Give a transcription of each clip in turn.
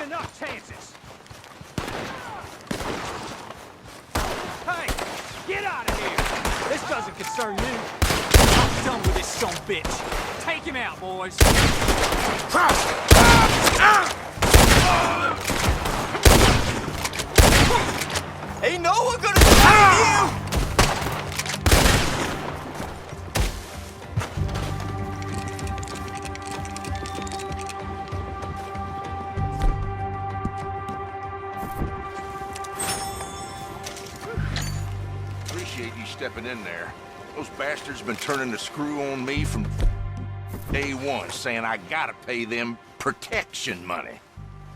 enough chances. Hey, get out of here! This doesn't concern you. I'm done with this son bitch. Take him out, boys. Ain't no one gonna stop you! Appreciate you stepping in there. Those bastards been turning the screw on me from day one, saying I gotta pay them protection money.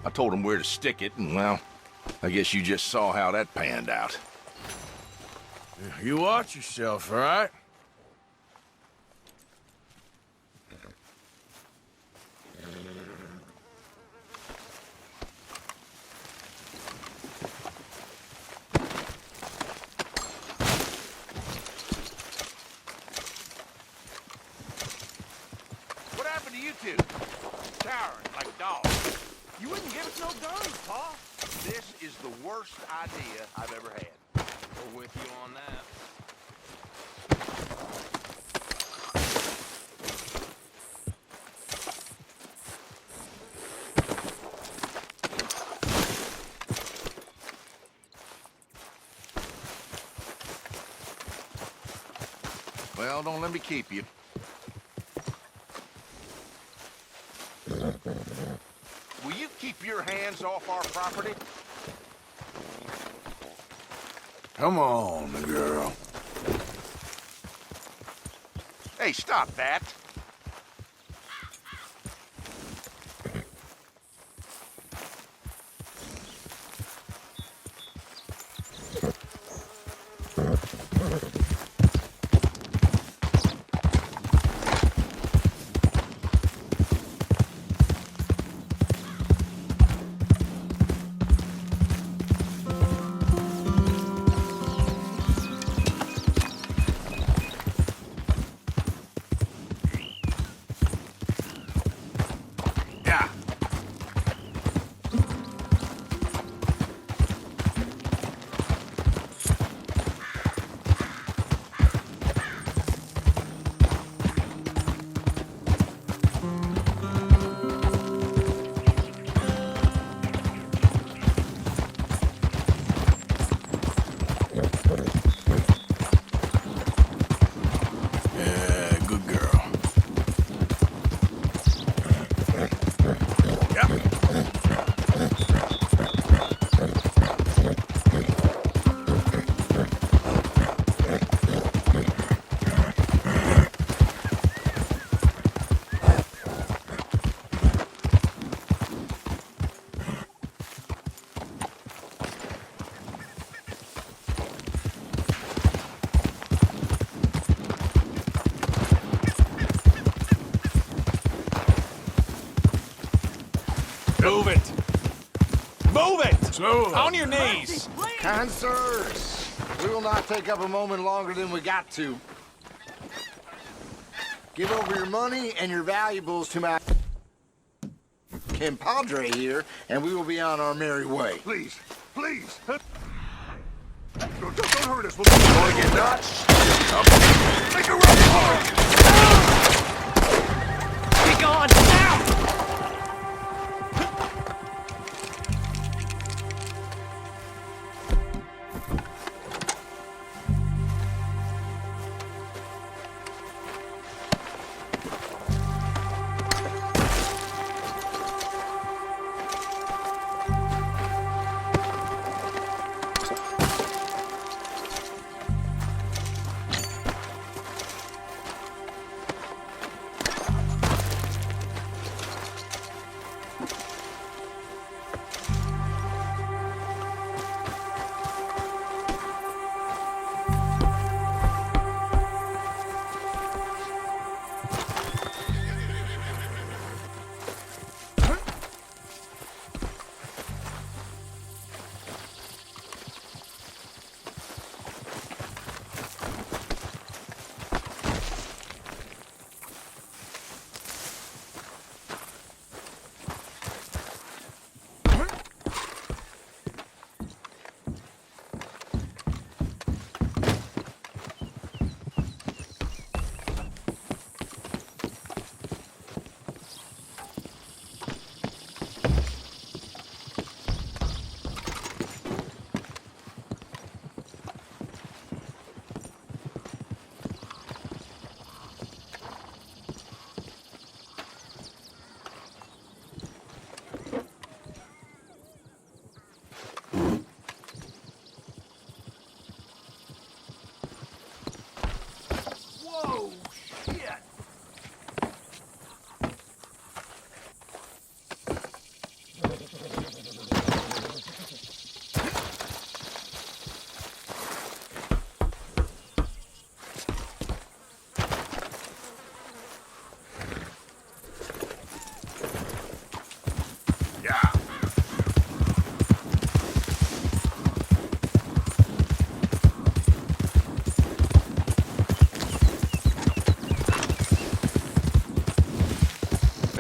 I told them where to stick it, and well, I guess you just saw how that panned out. You watch yourself, all right? What happened to you two? Cowering like dogs. You wouldn't give us no guns, Pa. This is the worst idea I've ever had. We're with you on that. Well, don't let me keep you. Will you keep your hands off our property? Come on, girl. Hey, stop that. Move it! Move it! So, On your knees! Kind sirs, we will not take up a moment longer than we got to. Give over your money and your valuables to my compadre here, and we will be on our merry way. Please, please. Don't hurt us. We'll wanna get nuts? make a run for it. Be gone now!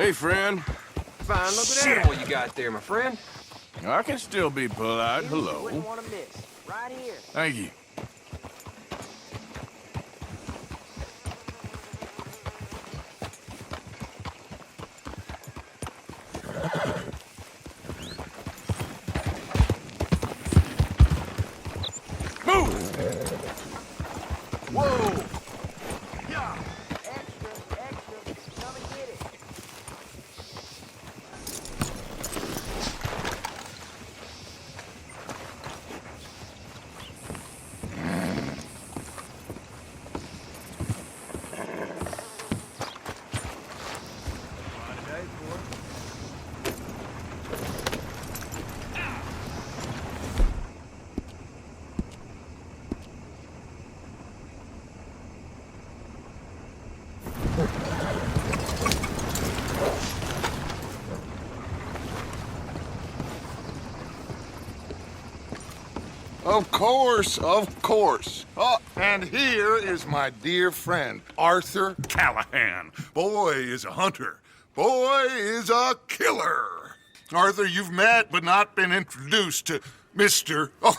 Hey, friend. Fine, look at that Shit. animal you got there, my friend. I can still be polite. You Hello. wouldn't want to miss. Right here. Thank you. Move! Whoa! Extra, extra. Come and get it. Of course, of course. Oh, and here is my dear friend, Arthur Callahan. Boy is a hunter. Boy is a killer. Arthur, you've met but not been introduced to Mr. Oh,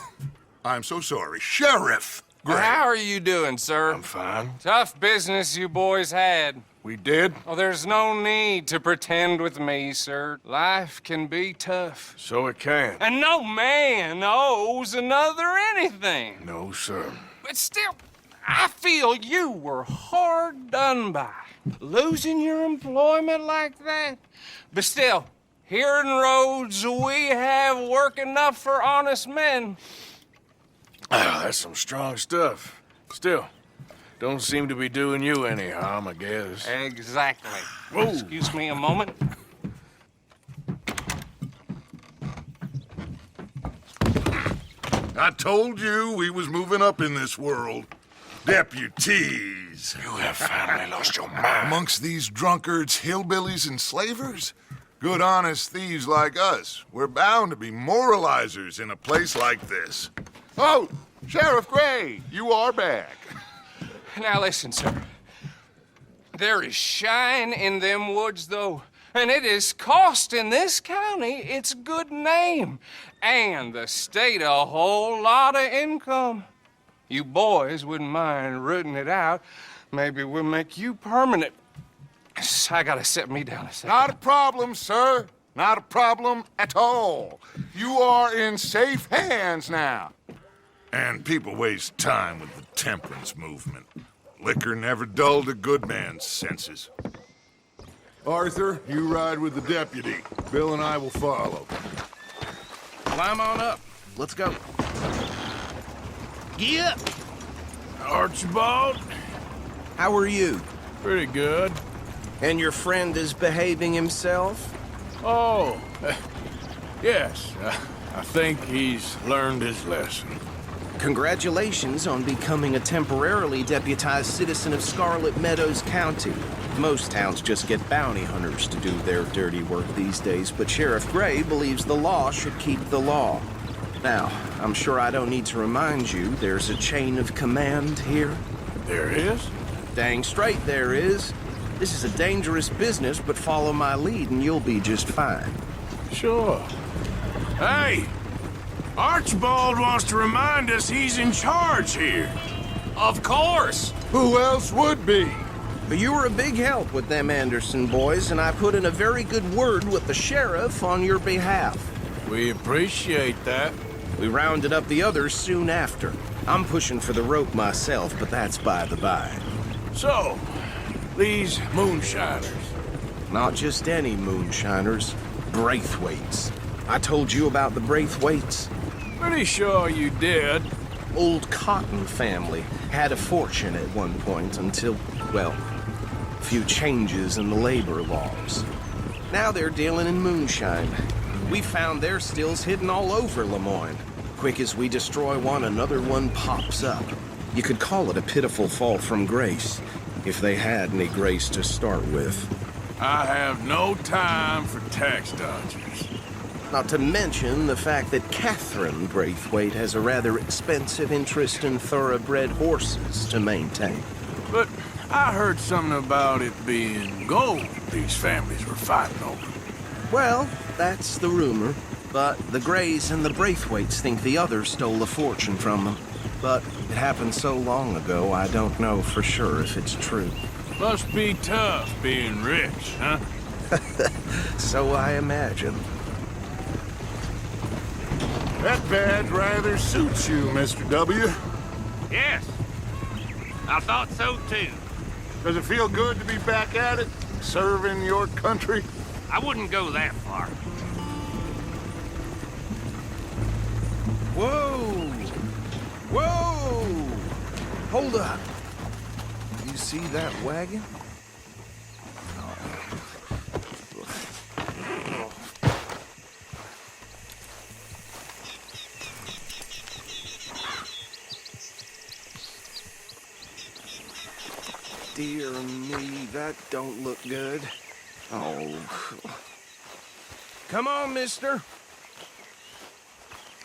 I'm so sorry, Sheriff Gray. How are you doing, sir? I'm fine. Tough business you boys had. We did? Oh, there's no need to pretend with me, sir. Life can be tough. So it can. And no man owes another anything. No, sir. But still, I feel you were hard done by. Losing your employment like that. But still, here in Rhodes, we have work enough for honest men. Ah, that's some strong stuff. Still, don't seem to be doing you any harm, I guess. Exactly. Whoa. Excuse me a moment. I told you we was moving up in this world. Deputies. You have finally lost your mind. Amongst these drunkards, hillbillies, and slavers? Good, honest thieves like us. We're bound to be moralizers in a place like this. Oh, Sheriff Gray, you are back. Now listen, sir. There is shine in them woods, though, and it is costing this county its good name and the state a whole lot of income. You boys wouldn't mind rooting it out. Maybe we'll make you permanent. I gotta set me down a second. Not a problem, sir. Not a problem at all. You are in safe hands now. And people waste time with the temperance movement. Liquor never dulled a good man's senses. Arthur, you ride with the deputy. Bill and I will follow. Climb on up. Let's go. Get up. Archibald? How are you? Pretty good. And your friend is behaving himself? Oh, yes. I think he's learned his lesson. Congratulations on becoming a temporarily deputized citizen of Scarlet Meadows County. Most towns just get bounty hunters to do their dirty work these days, but Sheriff Gray believes the law should keep the law. Now, I'm sure I don't need to remind you there's a chain of command here. There is? Dang straight there is. This is a dangerous business, but follow my lead and you'll be just fine. Sure. Hey! Archibald wants to remind us he's in charge here. Of course! Who else would be? But you were a big help with them Anderson boys, and I put in a very good word with the sheriff on your behalf. We appreciate that. We rounded up the others soon after. I'm pushing for the rope myself, but that's by the by. So, these moonshiners. Not just any moonshiners, Braithwaites. I told you about the Braithwaites? Pretty sure you did. Old Cotton family had a fortune at one point until, well, a few changes in the labor laws. Now they're dealing in moonshine. We found their stills hidden all over Lemoyne. Quick as we destroy one, another one pops up. You could call it a pitiful fall from grace, if they had any grace to start with. I have no time for tax dodgers. Not to mention the fact that Catherine Braithwaite has a rather expensive interest in thoroughbred horses to maintain. But I heard something about it being gold these families were fighting over. Well, that's the rumor. But the Greys and the Braithwaites think the others stole a fortune from them. But it happened so long ago, I don't know for sure if it's true. Must be tough being rich, huh? So I imagine. That badge rather suits you, Mr. W. Yes. I thought so too. Does it feel good to be back at it, serving your country? I wouldn't go that far. Whoa! Whoa! Hold up. You see that wagon? Dear me, that don't look good. Oh. Come on, mister.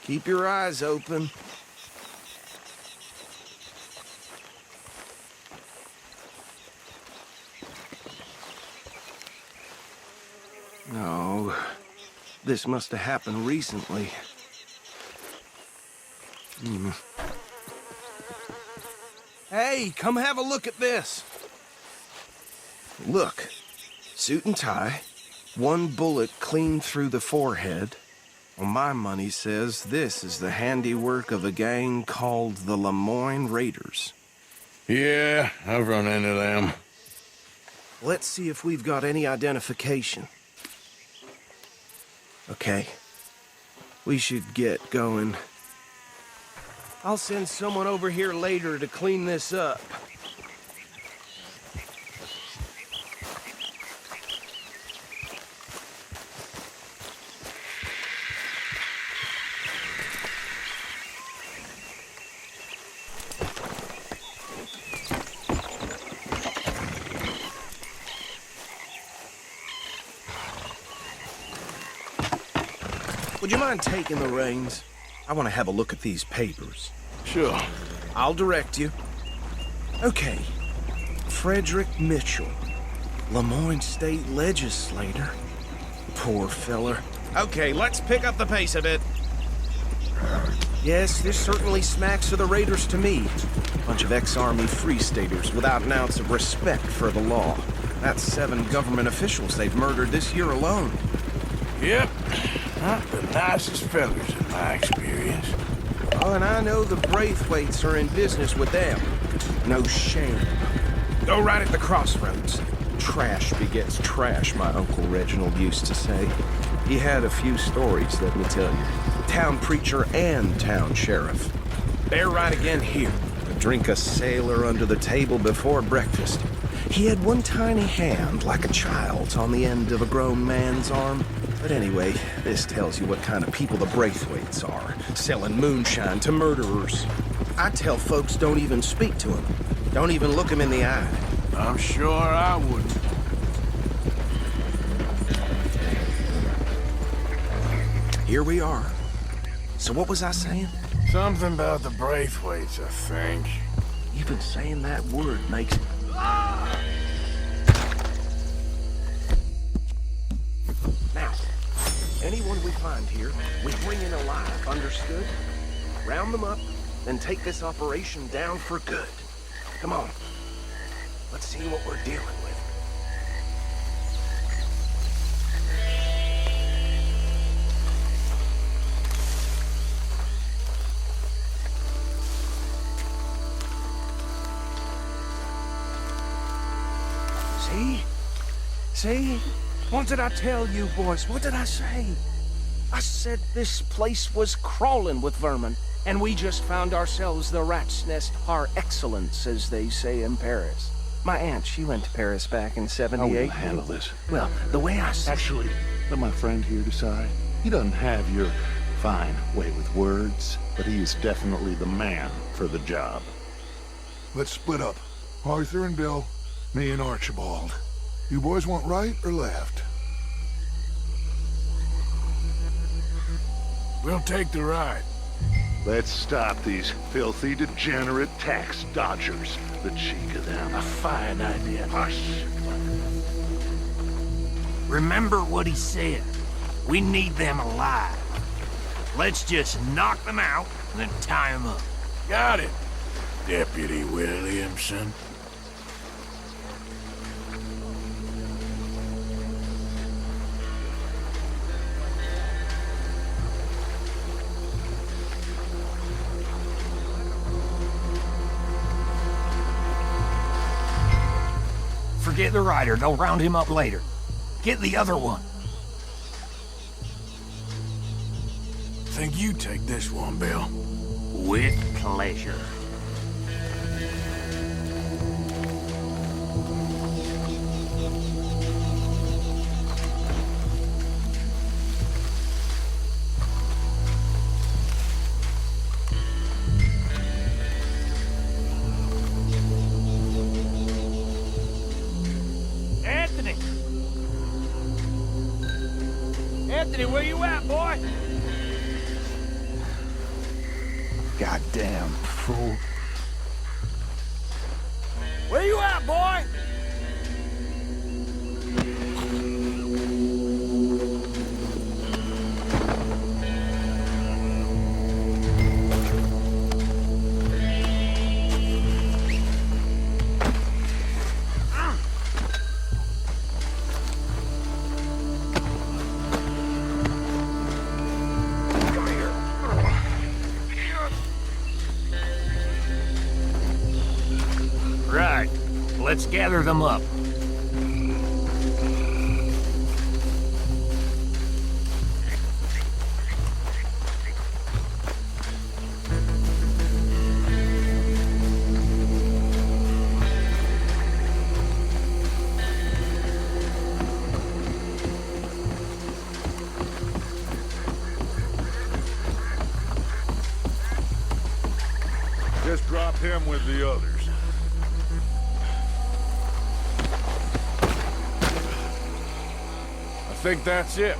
Keep your eyes open. Oh, this must have happened recently. Hey, come have a look at this. Look, suit and tie, one bullet clean through the forehead. Well, my money says this is the handiwork of a gang called the Lemoyne Raiders. Yeah, I've run into them. Let's see if we've got any identification. Okay. We should get going. I'll send someone over here later to clean this up. Would you mind taking the reins? I want to have a look at these papers. Sure. I'll direct you. Okay. Frederick Mitchell, Lemoyne State Legislator. Poor feller. Okay, let's pick up the pace a bit. Yes, this certainly smacks of the Raiders to me. Bunch of ex-Army Free Staters without an ounce of respect for the law. That's 7 government officials they've murdered this year alone. Yep. Not the nicest fellas in my experience. Oh, and I know the Braithwaites are in business with them. No shame. Go right at the crossroads. Trash begets trash, my Uncle Reginald used to say. He had a few stories, let me tell you. Town preacher and town sheriff. They're right again here. Drink a sailor under the table before breakfast. He had one tiny hand, like a child's, on the end of a grown man's arm. But anyway, this tells you what kind of people the Braithwaites are, selling moonshine to murderers. I tell folks don't even speak to them. Don't even look them in the eye. I'm sure I wouldn't. Here we are. So what was I saying? Something about the Braithwaites, I think. Even saying that word makes... Now, anyone we find here, we bring in alive, understood? Round them up, then take this operation down for good. Come on. Let's see what we're dealing with. See? What did I tell you, boys? What did I say? I said this place was crawling with vermin, and we just found ourselves the rat's nest par excellence, as they say in Paris. My aunt, she went to Paris back in '78. How will you handle this? Well, the way I see... Actually, let my friend here decide. He doesn't have your fine way with words, but he is definitely the man for the job. Let's split up. Arthur and Bill, me and Archibald. You boys want right or left? We'll take the right. Let's stop these filthy, degenerate tax dodgers. The cheek of them. A fine idea. Hush. Remember what he said. We need them alive. Let's just knock them out and then tie them up. Got it, Deputy Williamson. Forget the rider. They'll round him up later. Get the other one. Think you take this one, Bill. With pleasure. Anthony! Anthony, where you at, boy? Goddamn fool. Where you at, boy? Right. Let's gather them up. Just drop him with the others. I think that's it.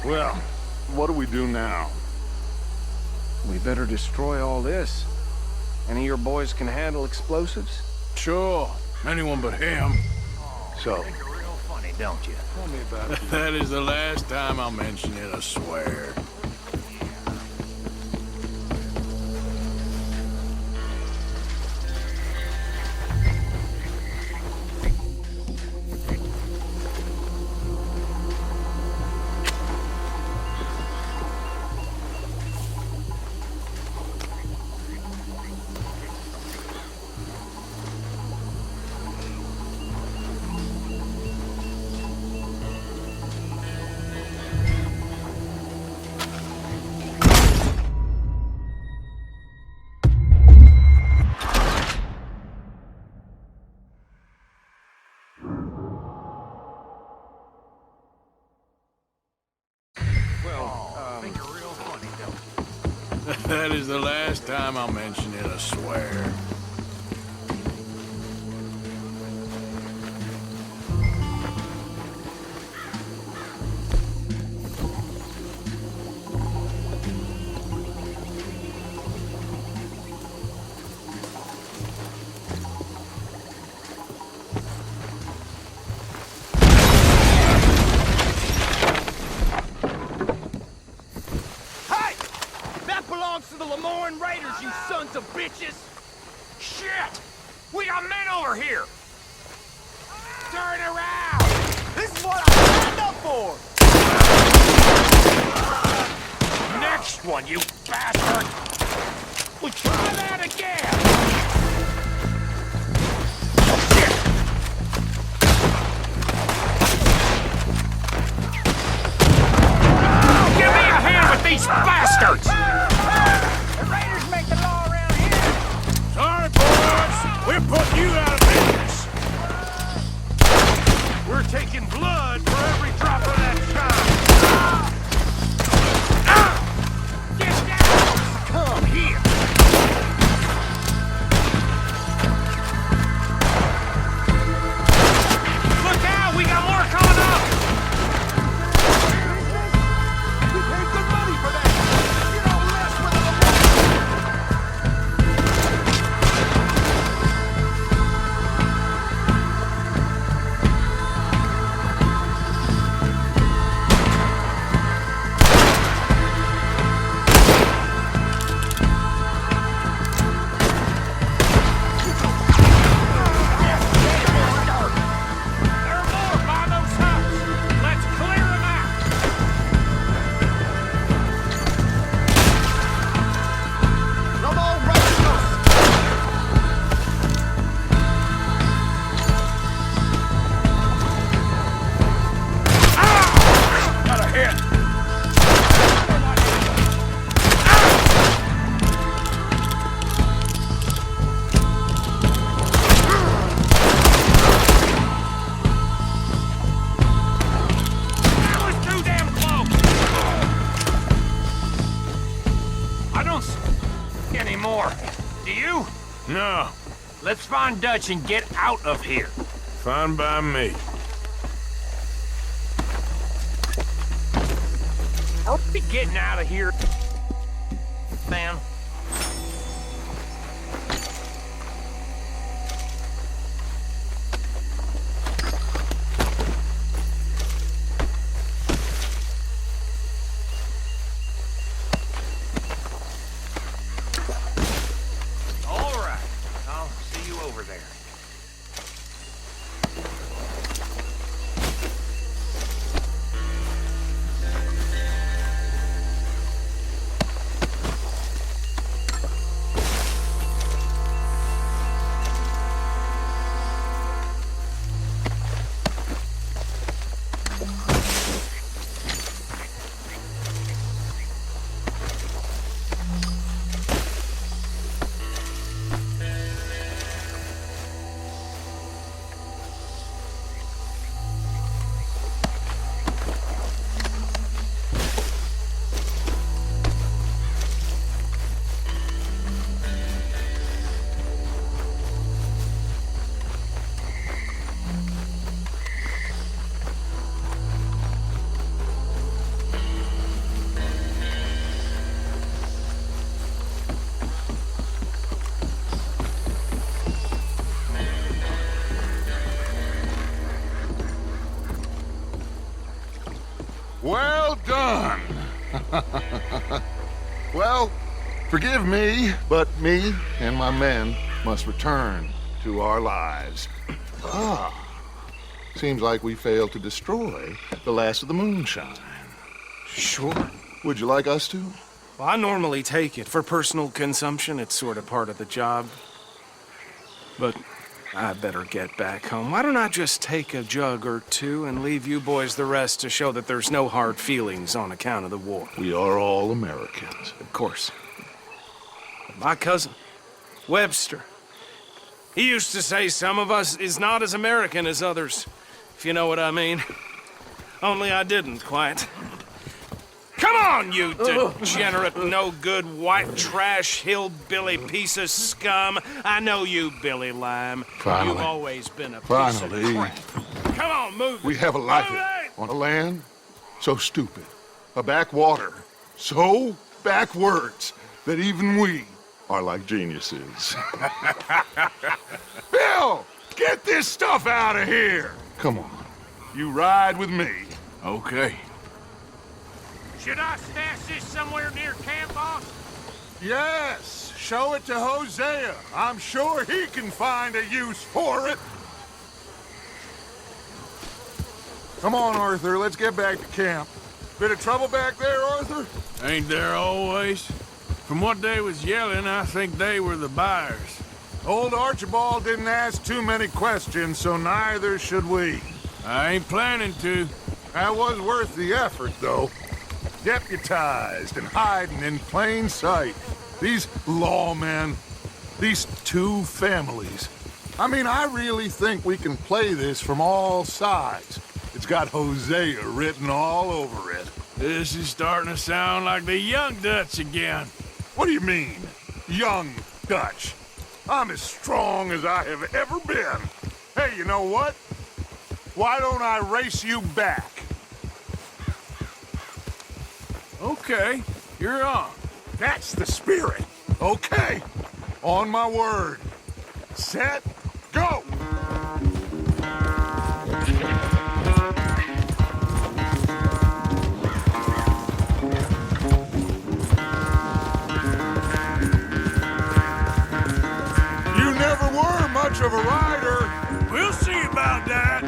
Well, what do we do now? We better destroy all this. Any of your boys can handle explosives? Sure. Anyone but him. So, Think you're real funny, don't you? tell me about it. That is the last time I'll mention it, I swear. Think you're real funny, don't you? That is the last time I'll mention it, I swear. Hey! That belongs to the Lemoyne Raiders, you sons of bitches! Shit! We got men over here! Turn around! This is what I signed up for! Next one, you bastard! We'll try that again! Give me a hand with these bastards! The Raiders make the law around here! Sorry, boys. We're putting you out of business. We're taking blood for every drop of that shine! Get down! Come here! Look out! We got more coming up! We paid good money for that! You don't anymore. Do you? No, Let's find Dutch and get out of here. fine by me. Are we getting out of here, man? All right. I'll see you over there. Well done. Well, forgive me, but me and my men must return to our lives. Seems like we failed to destroy the last of the moonshine. Sure. Would you like us to? Well, I normally take it. For personal consumption, it's sort of part of the job. But I better get back home. Why don't I just take a jug or two and leave you boys the rest to show that there's no hard feelings on account of the war? We are all Americans. Of course. My cousin, Webster, he used to say some of us is not as American as others, if you know what I mean. Only I didn't quite. Come on, you degenerate, no-good, white trash, hillbilly piece of scum. I know you, Billy Lime. Finally. You've always been a piece Finally. of crap. Come on, move it. We have a life Move it! on a land so stupid, a backwater so backwards that even we are like geniuses. Bill, get this stuff out of here. Come on, you ride with me. Okay. Should I stash this somewhere near camp, boss? Yes, show it to Hosea. I'm sure he can find a use for it. Come on, Arthur, let's get back to camp. Bit of trouble back there, Arthur? Ain't there always? From what they was yelling, I think they were the buyers. Old Archibald didn't ask too many questions, so neither should we. I ain't planning to. That was worth the effort, though. Deputized and hiding in plain sight. These lawmen, these two families. I mean, I really think we can play this from all sides. It's got Hosea written all over it. This is starting to sound like the young Dutch again. What do you mean, young Dutch? I'm as strong as I have ever been. Hey, you know what? Why don't I race you back? Okay, you're on. That's the spirit. Okay, on my word. Set, go! You never were much of a rider. We'll see about that.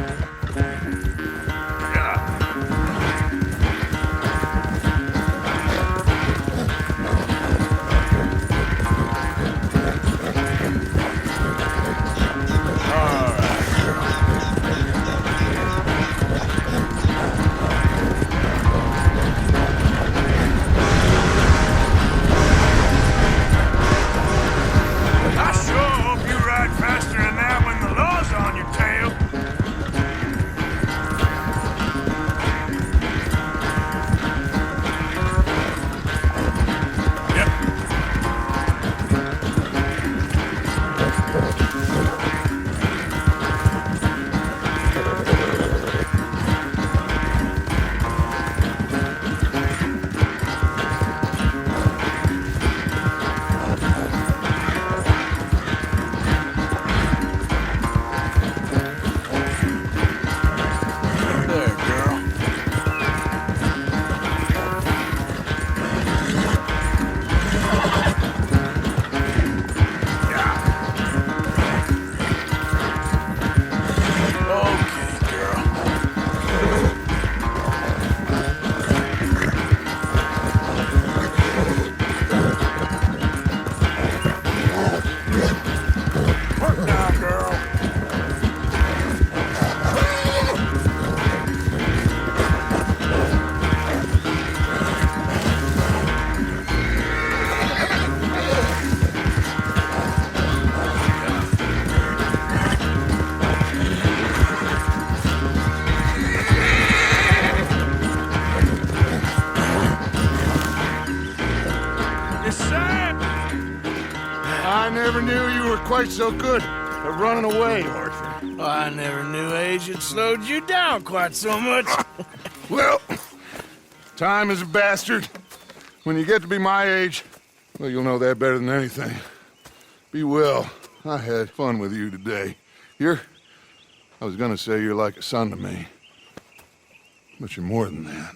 I sure hope you ride faster than that when the law's on your tail. Yes, sir. I never knew you were quite so good at running away, Arthur. I never knew age had slowed you down quite so much. Well, time is a bastard. When you get to be my age, well, you'll know that better than anything. Be well. I had fun with you today. I was gonna say you're like a son to me, but you're more than that.